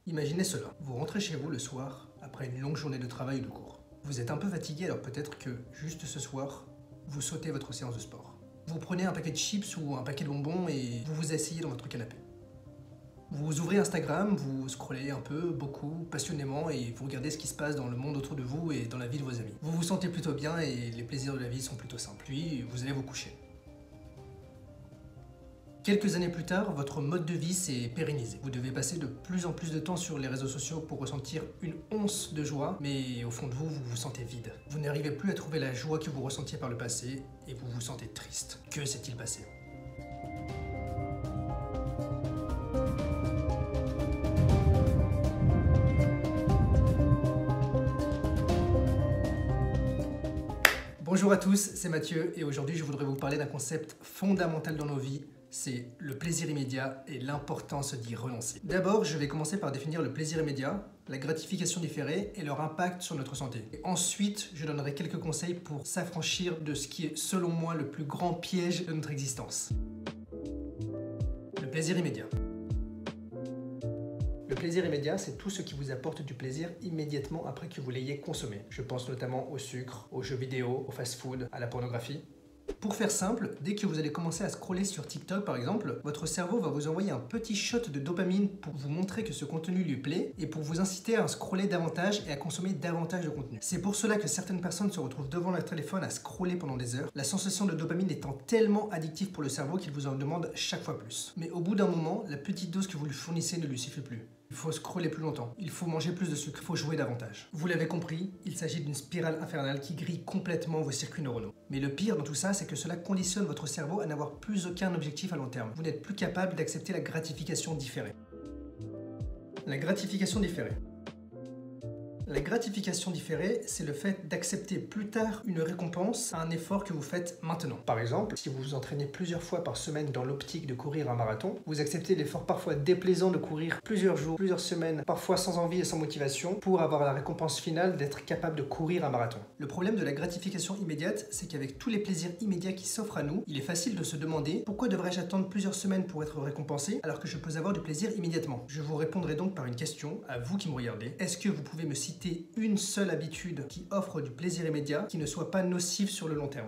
Imaginez cela, vous rentrez chez vous le soir après une longue journée de travail ou de cours. Vous êtes un peu fatigué, alors peut-être que juste ce soir, vous sautez votre séance de sport. Vous prenez un paquet de chips ou un paquet de bonbons et vous vous asseyez dans votre canapé. Vous ouvrez Instagram, vous scrollez un peu, beaucoup, passionnément et vous regardez ce qui se passe dans le monde autour de vous et dans la vie de vos amis. Vous vous sentez plutôt bien et les plaisirs de la vie sont plutôt simples. Puis vous allez vous coucher. Quelques années plus tard, votre mode de vie s'est pérennisé. Vous devez passer de plus en plus de temps sur les réseaux sociaux pour ressentir une once de joie, mais au fond de vous, vous vous sentez vide. Vous n'arrivez plus à trouver la joie que vous ressentiez par le passé et vous vous sentez triste. Que s'est-il passé ? Bonjour à tous, c'est Mathieu et aujourd'hui je voudrais vous parler d'un concept fondamental dans nos vies, c'est le plaisir immédiat et l'importance d'y renoncer. D'abord, je vais commencer par définir le plaisir immédiat, la gratification différée et leur impact sur notre santé. Et ensuite, je donnerai quelques conseils pour s'affranchir de ce qui est selon moi le plus grand piège de notre existence. Le plaisir immédiat. Le plaisir immédiat, c'est tout ce qui vous apporte du plaisir immédiatement après que vous l'ayez consommé. Je pense notamment au sucre, aux jeux vidéo, au fast-food, à la pornographie. Pour faire simple, dès que vous allez commencer à scroller sur TikTok par exemple, votre cerveau va vous envoyer un petit shot de dopamine pour vous montrer que ce contenu lui plaît et pour vous inciter à scroller davantage et à consommer davantage de contenu. C'est pour cela que certaines personnes se retrouvent devant leur téléphone à scroller pendant des heures, la sensation de dopamine étant tellement addictive pour le cerveau qu'il vous en demande chaque fois plus. Mais au bout d'un moment, la petite dose que vous lui fournissez ne lui suffit plus. Il faut scroller plus longtemps, il faut manger plus de sucre, il faut jouer davantage. Vous l'avez compris, il s'agit d'une spirale infernale qui grille complètement vos circuits neuronaux. Mais le pire dans tout ça, c'est que cela conditionne votre cerveau à n'avoir plus aucun objectif à long terme. Vous n'êtes plus capable d'accepter la gratification différée. La gratification différée. La gratification différée, c'est le fait d'accepter plus tard une récompense à un effort que vous faites maintenant. Par exemple, si vous vous entraînez plusieurs fois par semaine dans l'optique de courir un marathon, vous acceptez l'effort parfois déplaisant de courir plusieurs jours, plusieurs semaines, parfois sans envie et sans motivation, pour avoir la récompense finale d'être capable de courir un marathon. Le problème de la gratification immédiate, c'est qu'avec tous les plaisirs immédiats qui s'offrent à nous, il est facile de se demander pourquoi devrais-je attendre plusieurs semaines pour être récompensé alors que je peux avoir du plaisir immédiatement. Je vous répondrai donc par une question, à vous qui me regardez. Est-ce que vous pouvez me citer une seule habitude qui offre du plaisir immédiat, qui ne soit pas nocive sur le long terme?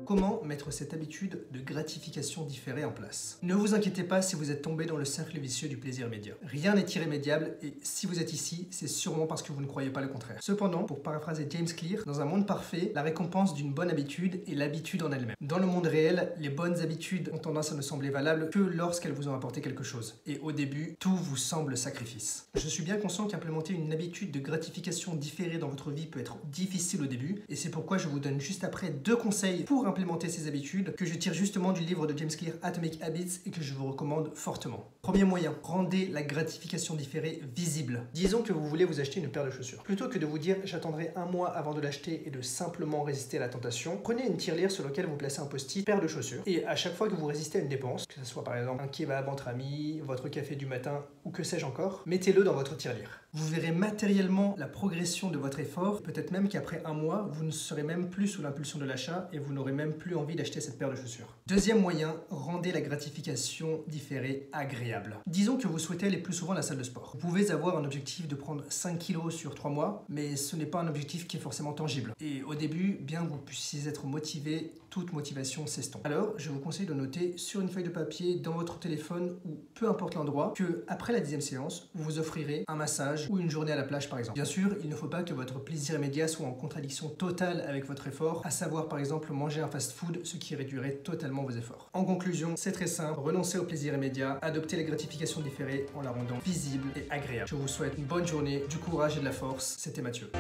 Comment mettre cette habitude de gratification différée en place? Ne vous inquiétez pas si vous êtes tombé dans le cercle vicieux du plaisir immédiat. Rien n'est irrémédiable et si vous êtes ici, c'est sûrement parce que vous ne croyez pas le contraire. Cependant, pour paraphraser James Clear, dans un monde parfait, la récompense d'une bonne habitude est l'habitude en elle-même. Dans le monde réel, les bonnes habitudes ont tendance à ne sembler valables que lorsqu'elles vous ont apporté quelque chose. Et au début, tout vous semble sacrifice. Je suis bien conscient qu'implémenter une habitude de gratification différée dans votre vie peut être difficile au début et c'est pourquoi je vous donne juste après 2 conseils pour implémenter ces habitudes que je tire justement du livre de James Clear, Atomic Habits, et que je vous recommande fortement. Premier moyen, rendez la gratification différée visible. Disons que vous voulez vous acheter une paire de chaussures. Plutôt que de vous dire j'attendrai un mois avant de l'acheter et de simplement résister à la tentation, prenez une tirelire sur laquelle vous placez un post-it paire de chaussures et à chaque fois que vous résistez à une dépense, que ce soit par exemple un kebab entre amis, votre café du matin ou que sais-je encore, mettez-le dans votre tirelire. Vous verrez matériellement la progression de votre effort, peut-être même qu'après un mois, vous ne serez même plus sous l'impulsion de l'achat et vous n'aurez même plus envie d'acheter cette paire de chaussures. Deuxième moyen, rendez la gratification différée agréable. Disons que vous souhaitez aller plus souvent à la salle de sport. Vous pouvez avoir un objectif de prendre 5 kilos sur 3 mois, mais ce n'est pas un objectif qui est forcément tangible. Et au début, bien que vous puissiez être motivé, toute motivation s'estompe. Alors, je vous conseille de noter sur une feuille de papier, dans votre téléphone ou peu importe l'endroit, que après la 10e séance, vous vous offrirez un massage ou une journée à la plage par exemple. Bien sûr, il ne faut pas que votre plaisir immédiat soit en contradiction totale avec votre effort, à savoir par exemple manger un fast-food, ce qui réduirait totalement vos efforts. En conclusion, c'est très simple, renoncez au plaisir immédiat, adoptez la gratification différée en la rendant visible et agréable. Je vous souhaite une bonne journée, du courage et de la force. C'était Mathieu.